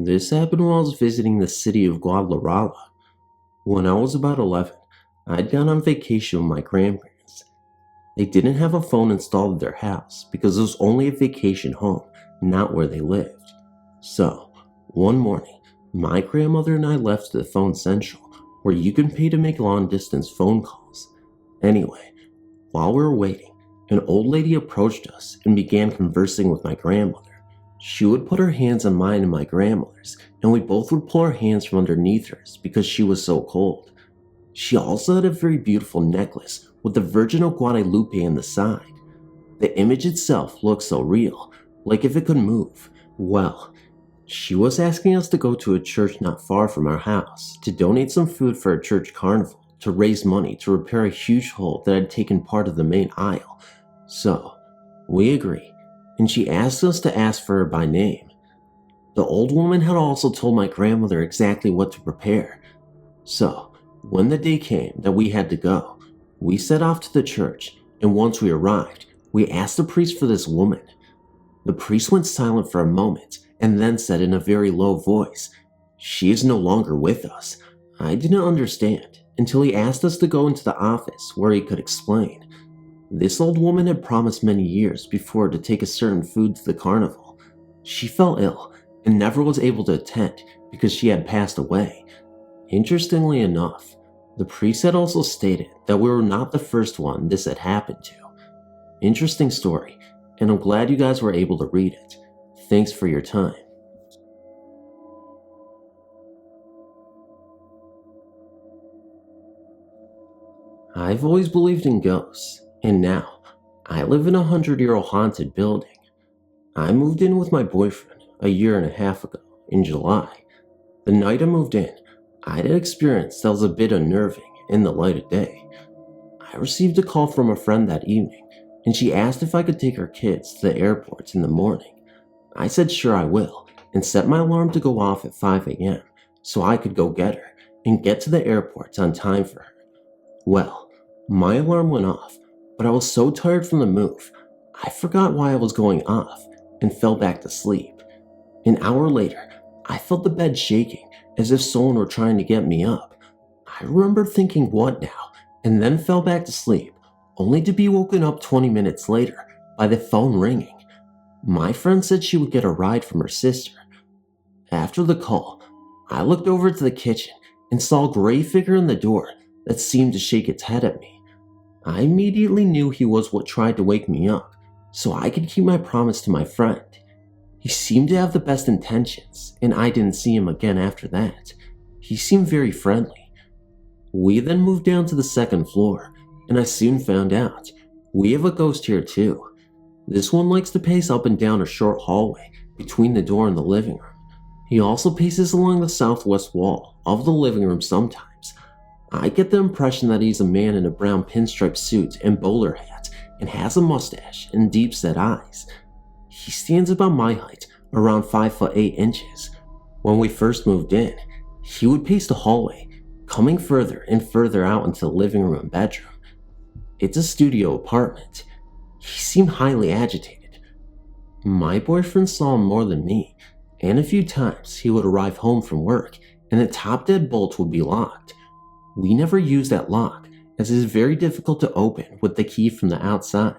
This happened while I was visiting the city of Guadalajara. When I was about 11, I'd gone on vacation with my grandparents. They didn't have a phone installed at their house because it was only a vacation home, not where they lived. So, one morning, my grandmother and I left to the phone central, where you can pay to make long-distance phone calls. Anyway, while we were waiting, an old lady approached us and began conversing with my grandmother. She would put her hands on mine and my grandmother's, and we both would pull our hands from underneath hers because she was so cold. She also had a very beautiful necklace with the Virgin of Guadalupe on the side. The image itself looked so real, like if it could move. Well, she was asking us to go to a church not far from our house to donate some food for a church carnival to raise money to repair a huge hole that had taken part of the main aisle. So, we agreed, and she asked us to ask for her by name. The old woman had also told my grandmother exactly what to prepare. So, when the day came that we had to go, we set off to the church, and once we arrived, we asked the priest for this woman. The priest went silent for a moment and then said in a very low voice, "She is no longer with us." I didn't understand until he asked us to go into the office where he could explain. This old woman had promised many years before to take a certain food to the carnival. She fell ill and never was able to attend because she had passed away. Interestingly enough, the priest had also stated that we were not the first one this had happened to. Interesting story, and I'm glad you guys were able to read it. Thanks for your time. I've always believed in ghosts, and now I live in a 100-year-old haunted building. I moved in with my boyfriend a year and a half ago in July. The night I moved in, I had an experience that was a bit unnerving in the light of day. I received a call from a friend that evening, and she asked if I could take her kids to the airport in the morning. I said sure I will, and set my alarm to go off at 5 a.m. so I could go get her and get to the airport on time for her. Well, my alarm went off, but I was so tired from the move, I forgot why I was going off and fell back to sleep. An hour later, I felt the bed shaking as if someone were trying to get me up. I remember thinking, what now, and then fell back to sleep, only to be woken up 20 minutes later by the phone ringing. My friend said she would get a ride from her sister. After the call, I looked over to the kitchen and saw a gray figure in the door that seemed to shake its head at me. I immediately knew he was what tried to wake me up, so I could keep my promise to my friend. He seemed to have the best intentions, and I didn't see him again after that. He seemed very friendly. We then moved down to the second floor, and I soon found out we have a ghost here too. This one likes to pace up and down a short hallway between the door and the living room. He also paces along the southwest wall of the living room sometimes. I get the impression that he's a man in a brown pinstripe suit and bowler hat and has a mustache and deep-set eyes. He stands about my height, around 5'8". When we first moved in, he would pace the hallway, coming further and further out into the living room and bedroom. It's a studio apartment. He seemed highly agitated. My boyfriend saw him more than me, and a few times he would arrive home from work and the top dead bolt would be locked. We never used that lock, as it is very difficult to open with the key from the outside.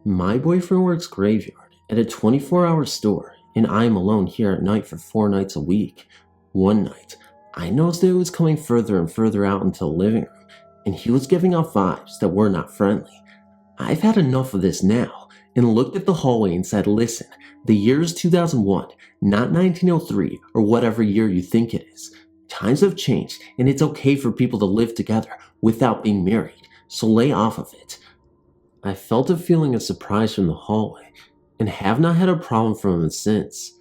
My boyfriend works graveyard at a 24-hour store, and I am alone here at night for 4 nights a week. One night, I noticed that it was coming further and further out into the living room, and he was giving off vibes that were not friendly. I've had enough of this now, and looked at the hallway and said, listen, the year is 2001, not 1903 or whatever year you think it is. Times have changed, and it's okay for people to live together without being married, so lay off of it. I felt a feeling of surprise from the hallway, and have not had a problem from him since.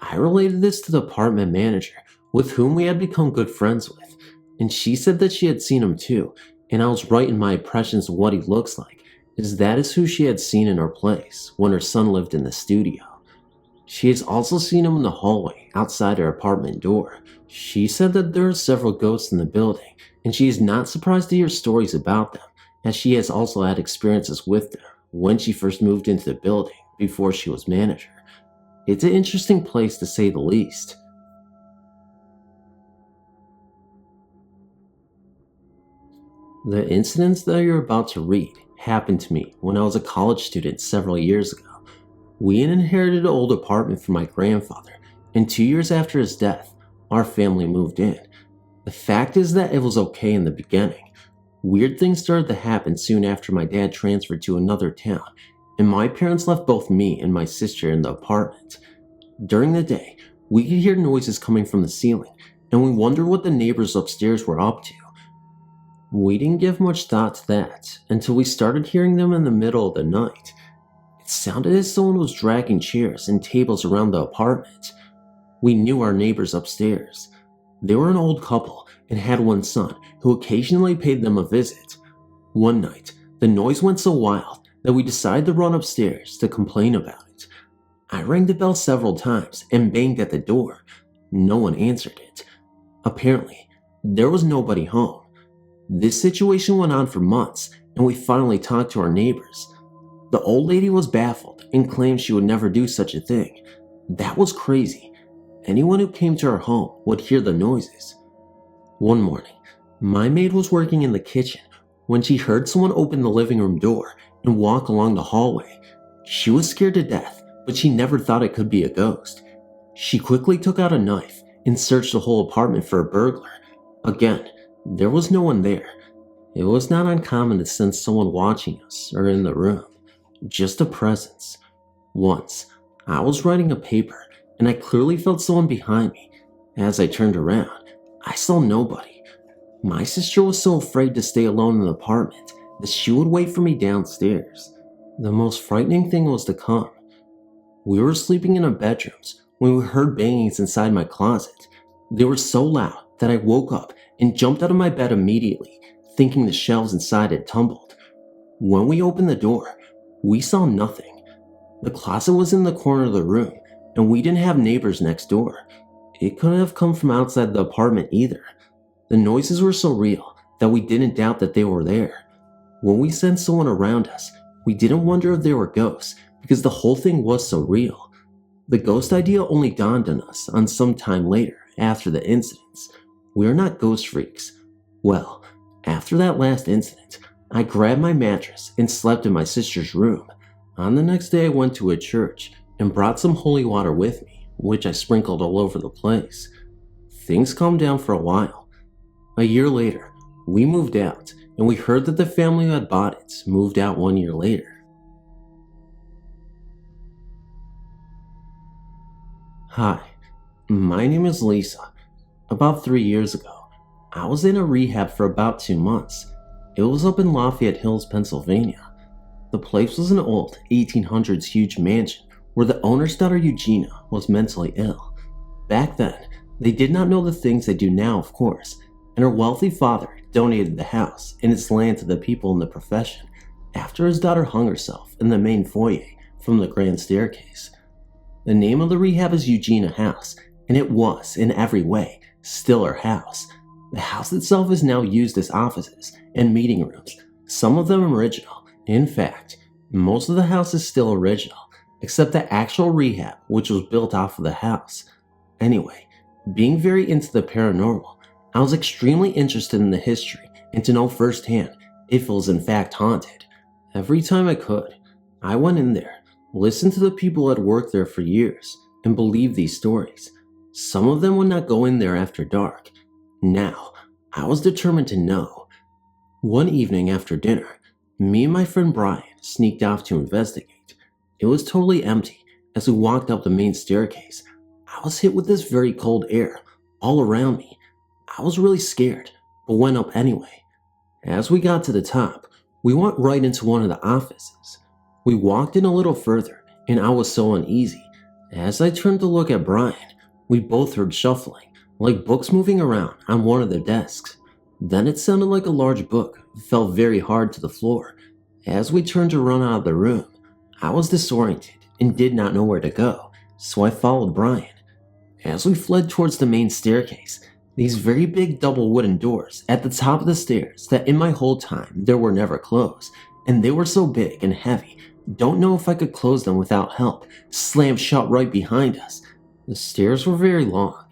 I related this to the apartment manager, with whom we had become good friends with, and she said that she had seen him too, and I was right in my impressions of what he looks like, as that is who she had seen in our place when her son lived in the studio. She has also seen him in the hallway outside her apartment door. She said that there are several ghosts in the building, and she is not surprised to hear stories about them, as she has also had experiences with them when she first moved into the building before she was manager. It's an interesting place to say the least. The incidents that you're about to read happened to me when I was a college student several years ago. We had inherited an old apartment from my grandfather, and 2 years after his death, our family moved in. The fact is that it was okay in the beginning. Weird things started to happen soon after my dad transferred to another town, and my parents left both me and my sister in the apartment. During the day, we could hear noises coming from the ceiling, and we wondered what the neighbors upstairs were up to. We didn't give much thought to that until we started hearing them in the middle of the night. It sounded as someone was dragging chairs and tables around the apartment. We knew our neighbors upstairs. They were an old couple and had one son who occasionally paid them a visit. One night, the noise went so wild that we decided to run upstairs to complain about it. I rang the bell several times and banged at the door. No one answered it. Apparently, there was nobody home. This situation went on for months, and we finally talked to our neighbors. The old lady was baffled and claimed she would never do such a thing. That was crazy. Anyone who came to our home would hear the noises. One morning, my maid was working in the kitchen when she heard someone open the living room door and walk along the hallway. She was scared to death, but she never thought it could be a ghost. She quickly took out a knife and searched the whole apartment for a burglar. Again, there was no one there. It was not uncommon to sense someone watching us or in the room, just a presence. Once, I was writing a paper and I clearly felt someone behind me. As I turned around, I saw nobody. My sister was so afraid to stay alone in the apartment that she would wait for me downstairs. The most frightening thing was to come. We were sleeping in our bedrooms when we heard bangings inside my closet. They were so loud that I woke up and jumped out of my bed immediately, thinking the shelves inside had tumbled. When we opened the door, we saw nothing. The closet was in the corner of the room, and we didn't have neighbors next door. It couldn't have come from outside the apartment either. The noises were so real that we didn't doubt that they were there. When we sensed someone around us, we didn't wonder if they were ghosts because the whole thing was so real. The ghost idea only dawned on us on some time later after the incidents. We are not ghost freaks. Well, after that last incident, I grabbed my mattress and slept in my sister's room. On the next day, I went to a church and brought some holy water with me, which I sprinkled all over the place. Things calmed down for a while. A year later, we moved out, and we heard that the family who had bought it moved out 1 year later. Hi, my name is Lisa. About 3 years ago, I was in a rehab for about 2 months. It was up in Lafayette Hills, Pennsylvania. The place was an old 1800s huge mansion where the owner's daughter Eugenia was mentally ill. Back then, they did not know the things they do now, of course, and her wealthy father donated the house and its land to the people in the profession after his daughter hung herself in the main foyer from the grand staircase. The name of the rehab is Eugenia House, and it was, in every way, still her house. The house itself is now used as offices and meeting rooms, some of them original. In fact, most of the house is still original, except the actual rehab, which was built off of the house. Anyway, being very into the paranormal, I was extremely interested in the history and to know firsthand if it was in fact haunted. Every time I could, I went in there, listened to the people who had worked there for years, and believed these stories. Some of them would not go in there after dark. Now, I was determined to know. One evening after dinner, me and my friend Brian sneaked off to investigate. It was totally empty. As we walked up the main staircase, I was hit with this very cold air all around me. I was really scared, but went up anyway. As we got to the top, we went right into one of the offices. We walked in a little further, and I was so uneasy. As I turned to look at Brian, we both heard shuffling, like books moving around on one of the desks. Then it sounded like a large book fell very hard to the floor. As we turned to run out of the room, I was disoriented and did not know where to go, so I followed Brian. As we fled towards the main staircase, these very big double wooden doors at the top of the stairs that in my whole time there were never closed, and they were so big and heavy Don't know if I could close them without help. Slammed shut right behind us. The stairs were very long.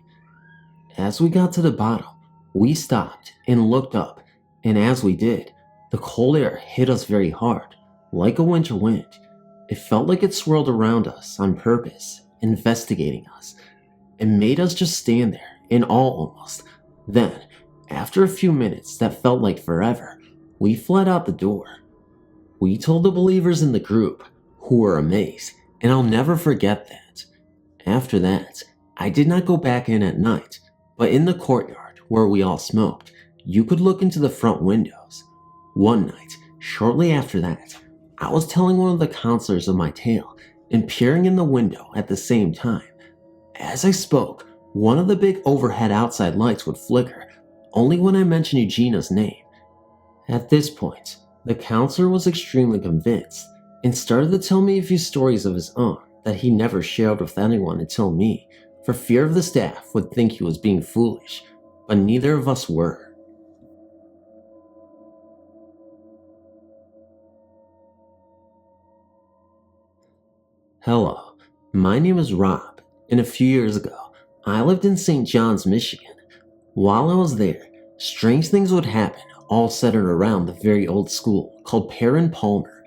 As we got to the bottom, we stopped and looked up, and as we did, the cold air hit us very hard, like a winter wind. It felt like it swirled around us on purpose, investigating us. It made us just stand there, in awe almost. Then, after a few minutes that felt like forever, we fled out the door. We told the believers in the group, who were amazed, and I'll never forget that. After that, I did not go back in at night, but in the courtyard where we all smoked, you could look into the front windows. One night, shortly after that, I was telling one of the counselors of my tale and peering in the window at the same time. As I spoke, one of the big overhead outside lights would flicker, only when I mentioned Eugenia's name. At this point, the counselor was extremely convinced and started to tell me a few stories of his own that he never shared with anyone until me, for fear of the staff would think he was being foolish, but neither of us were. Hello, my name is Rob, and a few years ago, I lived in St. John's, Michigan. While I was there, strange things would happen, all centered around the very old school called Perrin Palmer.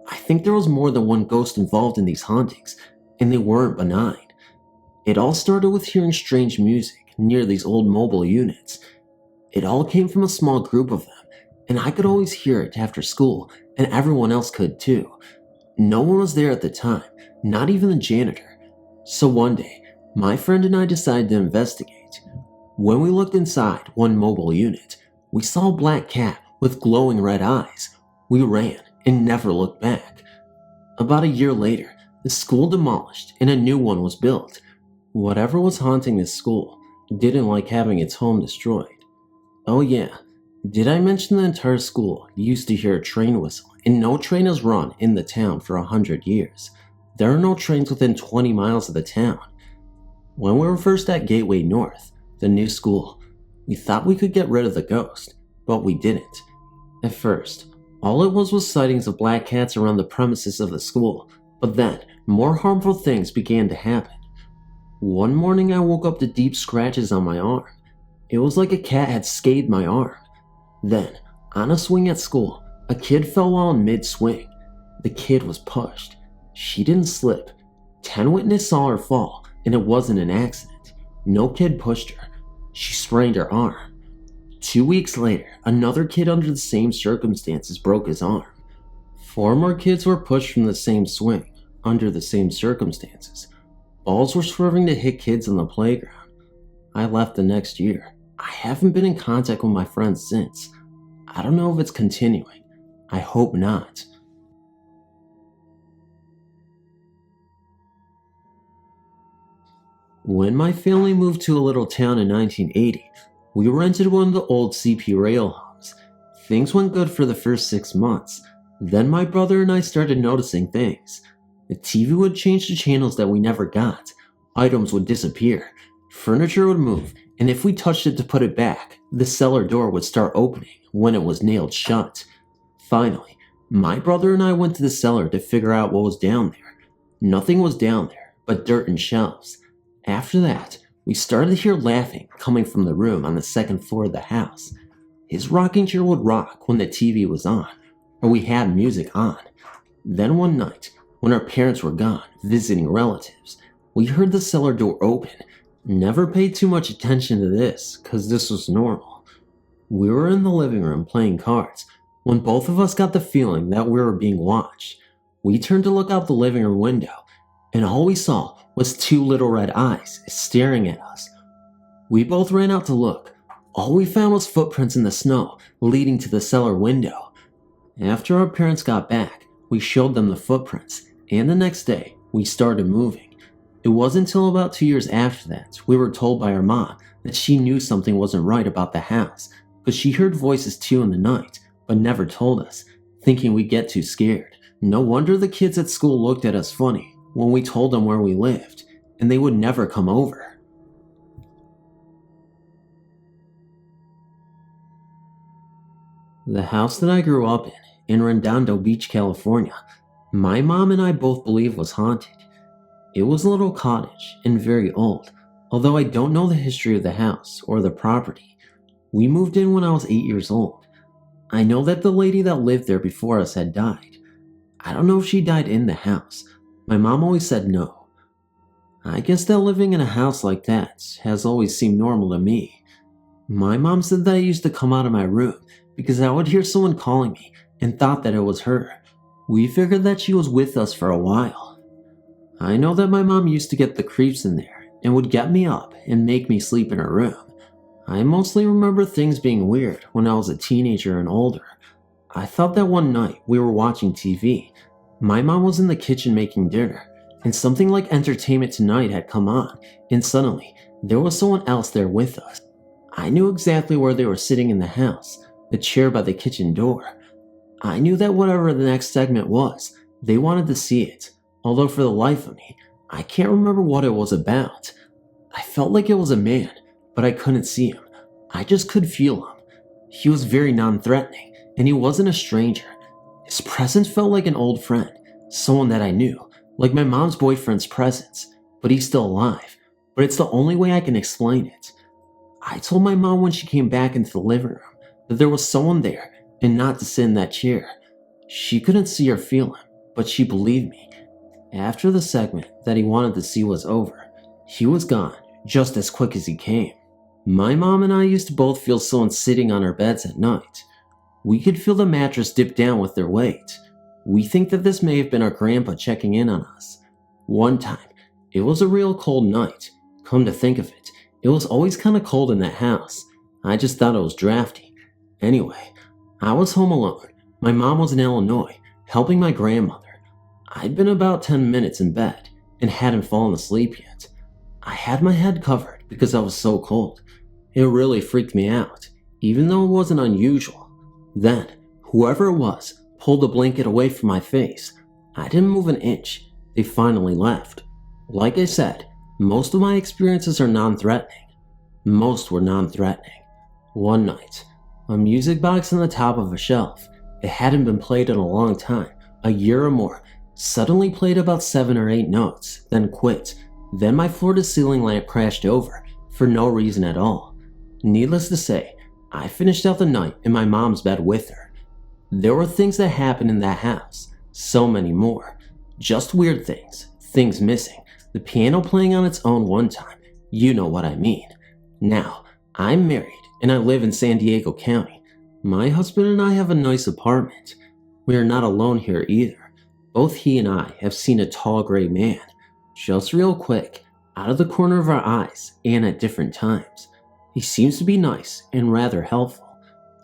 I think there was more than one ghost involved in these hauntings, and they weren't benign. It all started with hearing strange music near these old mobile units. It all came from a small group of them, and I could always hear it after school, and everyone else could too. No one was there at the time, not even the janitor. So one day, my friend and I decided to investigate. When we looked inside one mobile unit, we saw a black cat with glowing red eyes. We ran and never looked back. About a year later, the school demolished and a new one was built. Whatever was haunting this school didn't like having its home destroyed. Oh yeah, did I mention the entire school used to hear a train whistle, and no train has run in the town for 100 years. There are no trains within 20 miles of the town. When we were first at Gateway North, the new school, we thought we could get rid of the ghost, but we didn't. At first, all it was sightings of black cats around the premises of the school, but then more harmful things began to happen. One morning I woke up to deep scratches on my arm. It was like a cat had scathed my arm. Then, on a swing at school, a kid fell while in mid-swing. The kid was pushed. She didn't slip. 10 witnesses saw her fall, and it wasn't an accident. No kid pushed her. She sprained her arm. 2 weeks later, another kid under the same circumstances broke his arm. 4 more kids were pushed from the same swing, under the same circumstances. Balls were swerving to hit kids on the playground. I left the next year. I haven't been in contact with my friends since. I don't know if it's continuing. I hope not. When my family moved to a little town in 1980, we rented one of the old CP rail homes. Things went good for the first 6 months. Then my brother and I started noticing things. The TV would change to channels that we never got. Items would disappear. Furniture would move, and if we touched it to put it back, the cellar door would start opening when it was nailed shut. Finally, my brother and I went to the cellar to figure out what was down there. Nothing was down there but dirt and shelves. After that, we started to hear laughing coming from the room on the second floor of the house. His rocking chair would rock when the TV was on, or we had music on. Then one night, when our parents were gone visiting relatives, we heard the cellar door open. Never paid too much attention to this, cause this was normal. We were in the living room playing cards, when both of us got the feeling that we were being watched. We turned to look out the living room window, and all we saw was 2 little red eyes staring at us. We both ran out to look. All we found was footprints in the snow leading to the cellar window. After our parents got back, we showed them the footprints, and the next day, we started moving. It wasn't until about 2 years after that we were told by our mom that she knew something wasn't right about the house, because she heard voices too in the night, but never told us, thinking we'd get too scared. No wonder the kids at school looked at us funny when we told them where we lived, and they would never come over. The house that I grew up in Redondo Beach, California, my mom and I both believe was haunted. It was a little cottage and very old, although I don't know the history of the house or the property. We moved in when I was 8 years old. I know that the lady that lived there before us had died. I don't know if she died in the house. My mom always said no. I guess that living in a house like that has always seemed normal to me. My mom said that I used to come out of my room because I would hear someone calling me and thought that it was her. We figured that she was with us for a while. I know that my mom used to get the creeps in there and would get me up and make me sleep in her room. I mostly remember things being weird when I was a teenager and older. I thought that one night we were watching TV. My mom was in the kitchen making dinner, and something like Entertainment Tonight had come on, and suddenly there was someone else there with us. I knew exactly where they were sitting in the house, the chair by the kitchen door. I knew that whatever the next segment was, they wanted to see it, although for the life of me, I can't remember what it was about. I felt like it was a man, but I couldn't see him. I just could feel him. He was very non-threatening, and he wasn't a stranger. His presence felt like an old friend, someone that I knew, like my mom's boyfriend's presence, but he's still alive. But it's the only way I can explain it. I told my mom when she came back into the living room that there was someone there and not to sit in that chair. She couldn't see or feel him, but she believed me. After the segment that he wanted to see was over, he was gone just as quick as he came. My mom and I used to both feel someone sitting on our beds at night. We could feel the mattress dip down with their weight. We think that this may have been our grandpa checking in on us. One time, it was a real cold night. Come to think of it was always kind of cold in that house. I just thought it was drafty. Anyway, I was home alone. My mom was in Illinois, helping my grandmother. I'd been about 10 minutes in bed and hadn't fallen asleep yet. I had my head covered because I was so cold. It really freaked me out, even though it wasn't unusual. Then, whoever it was pulled the blanket away from my face. I didn't move an inch. They finally left. Like I said, most of my experiences are non-threatening. Most were non-threatening. One night, a music box on the top of a shelf, it hadn't been played in a long time, a year or more, suddenly played about 7 or 8 notes, then quit. Then my floor-to-ceiling lamp crashed over, for no reason at all. Needless to say, I finished out the night in my mom's bed with her. There were things that happened in that house, so many more. Just weird things, things missing, the piano playing on its own one time, you know what I mean. Now, I'm married and I live in San Diego County. My husband and I have a nice apartment. We are not alone here either. Both he and I have seen a tall gray man, just real quick, out of the corner of our eyes and at different times. He seems to be nice and rather helpful.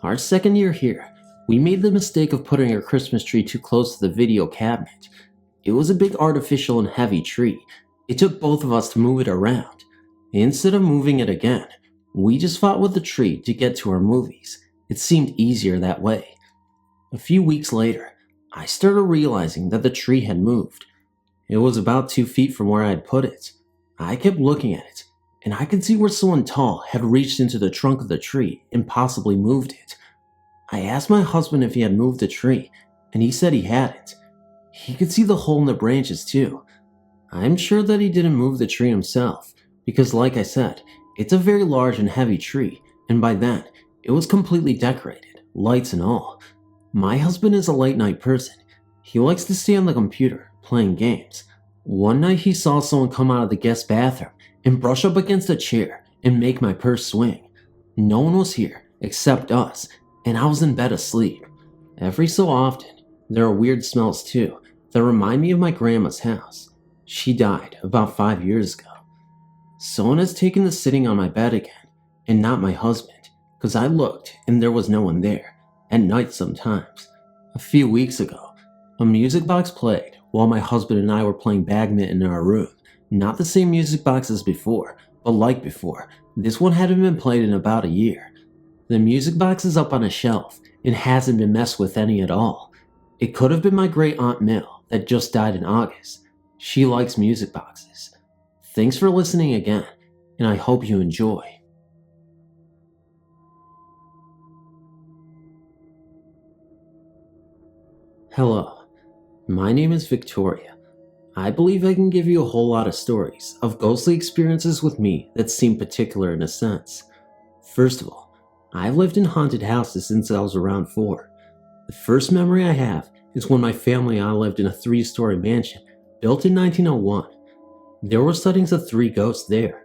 Our second year here, we made the mistake of putting our Christmas tree too close to the video cabinet. It was a big artificial and heavy tree. It took both of us to move it around. Instead of moving it again, we just fought with the tree to get to our movies. It seemed easier that way. A few weeks later, I started realizing that the tree had moved. It was about 2 feet from where I had put it. I kept looking at it, and I could see where someone tall had reached into the trunk of the tree and possibly moved it. I asked my husband if he had moved the tree, and he said he hadn't. He could see the hole in the branches too. I'm sure that he didn't move the tree himself, because like I said, it's a very large and heavy tree, and by then, it was completely decorated, lights and all. My husband is a late night person. He likes to stay on the computer, playing games. One night he saw someone come out of the guest bathroom and brush up against a chair and make my purse swing. No one was here except us, and I was in bed asleep. Every so often, there are weird smells too that remind me of my grandma's house. She died about 5 years ago. Someone has taken to sitting on my bed again, and not my husband, because I looked and there was no one there, at night sometimes. A few weeks ago, a music box played while my husband and I were playing badminton in our room. Not the same music box as before, but like before, this one hadn't been played in about a year. The music box is up on a shelf and hasn't been messed with any at all. It could have been my great aunt Mill that just died in August. She likes music boxes. Thanks for listening again, and I hope you enjoy. Hello. My name is Victoria. I believe I can give you a whole lot of stories of ghostly experiences with me that seem particular in a sense. First of all, I've lived in haunted houses since I was around 4. The first memory I have is when my family and I lived in a 3-story mansion built in 1901. There were sightings of 3 ghosts there.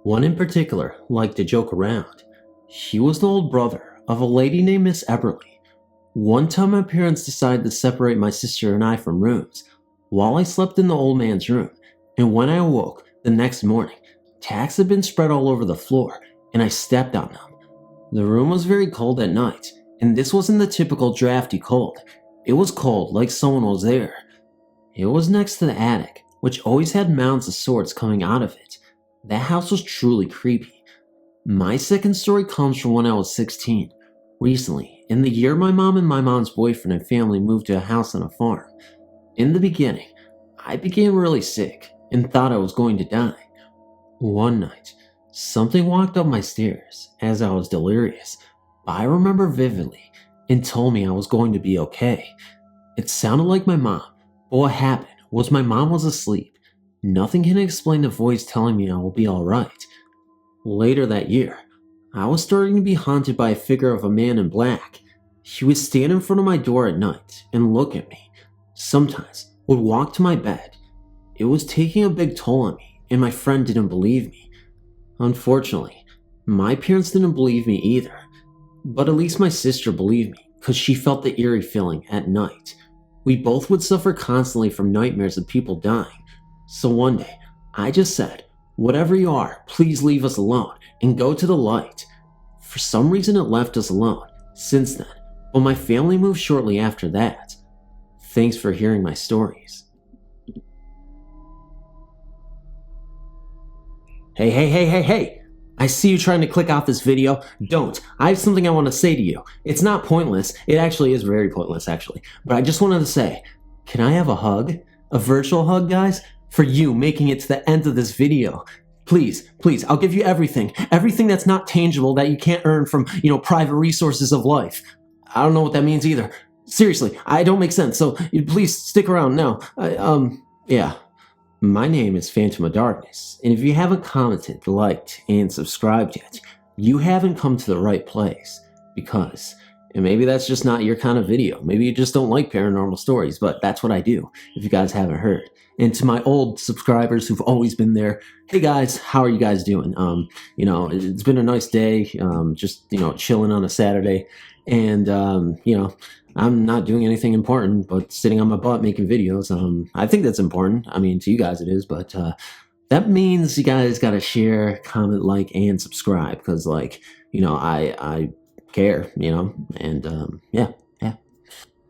One in particular liked to joke around. He was the old brother of a lady named Miss Eberly. One time my parents decided to separate my sister and I from rooms, while I slept in the old man's room, and when I awoke the next morning, tacks had been spread all over the floor, and I stepped on them. The room was very cold at night, and this wasn't the typical drafty cold. It was cold like someone was there. It was next to the attic, which always had mounds of swords coming out of it. That house was truly creepy. My second story comes from when I was 16. Recently, in the year my mom and my mom's boyfriend and family moved to a house on a farm. In the beginning, I became really sick and thought I was going to die. One night, something walked up my stairs as I was delirious, but I remember vividly and told me I was going to be okay. It sounded like my mom, but what happened was my mom was asleep. Nothing can explain the voice telling me I will be alright. Later that year, I was starting to be haunted by a figure of a man in black. He would stand in front of my door at night and look at me. Sometimes would walk to my bed. It was taking a big toll on me, and my friend didn't believe me. Unfortunately, my parents didn't believe me either. But at least my sister believed me, because she felt the eerie feeling at night. We both would suffer constantly from nightmares of people dying. So one day, I just said, "Whatever you are, please leave us alone and go to the light." For some reason it left us alone since then, but my family moved shortly after that. Thanks for hearing my stories. Hey. I see you trying to click off this video. Don't. I have something I want to say to you. It's not pointless. It actually is very pointless, actually. But I just wanted to say, can I have a hug? A virtual hug, guys? For you making it to the end of this video. Please, I'll give you everything. Everything that's not tangible that you can't earn from, private resources of life. I don't know what that means either. Seriously, I don't make sense, so please stick around now. Yeah. My name is PhantomOfDarkness, and if you haven't commented, liked, and subscribed yet, you haven't come to the right place, because, and maybe that's just not your kind of video, maybe you just don't like paranormal stories, but that's what I do, if you guys haven't heard. And to my old subscribers who've always been there, hey guys, how are you guys doing? It's been a nice day, just, chilling on a Saturday, and, I'm not doing anything important, but sitting on my butt making videos. I think that's important. I mean, to you guys it is, but that means you guys gotta share, comment, like, and subscribe, because, I care, and yeah.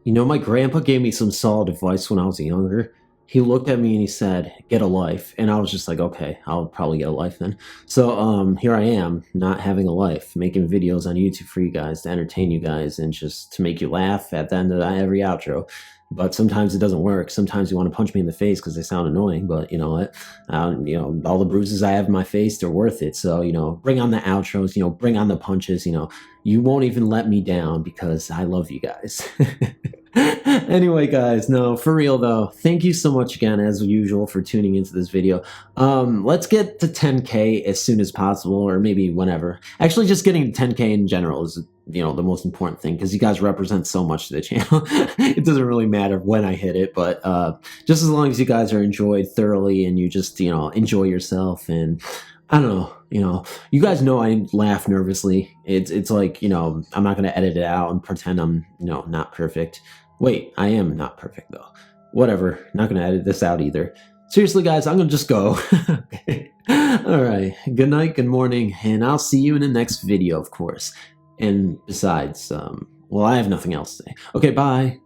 My grandpa gave me some solid advice when I was younger. He looked at me and he said, "Get a life." And I was just like, okay, I'll probably get a life then. So here I am, not having a life, making videos on YouTube for you guys to entertain you guys and just to make you laugh at the end of every outro. But sometimes it doesn't work. Sometimes you want to punch me in the face because they sound annoying. But you know what? All the bruises I have in my face, they're worth it. So, bring on the outros, bring on the punches, you won't even let me down because I love you guys. Anyway, guys, no, for real though, thank you so much again, as usual, for tuning into this video. Let's get to 10K as soon as possible, or maybe whenever. Actually, just getting to 10K in general is, the most important thing, because you guys represent so much to the channel. It doesn't really matter when I hit it, but just as long as you guys are enjoyed thoroughly and you just, enjoy yourself, and I don't know, you guys know I laugh nervously. It's like, I'm not going to edit it out and pretend I'm, not perfect. Wait, I am not perfect though. Whatever, not going to edit this out either. Seriously, guys, I'm going to just go. Okay. All right, good night, good morning, and I'll see you in the next video, of course. And besides, well, I have nothing else to say. Okay, bye.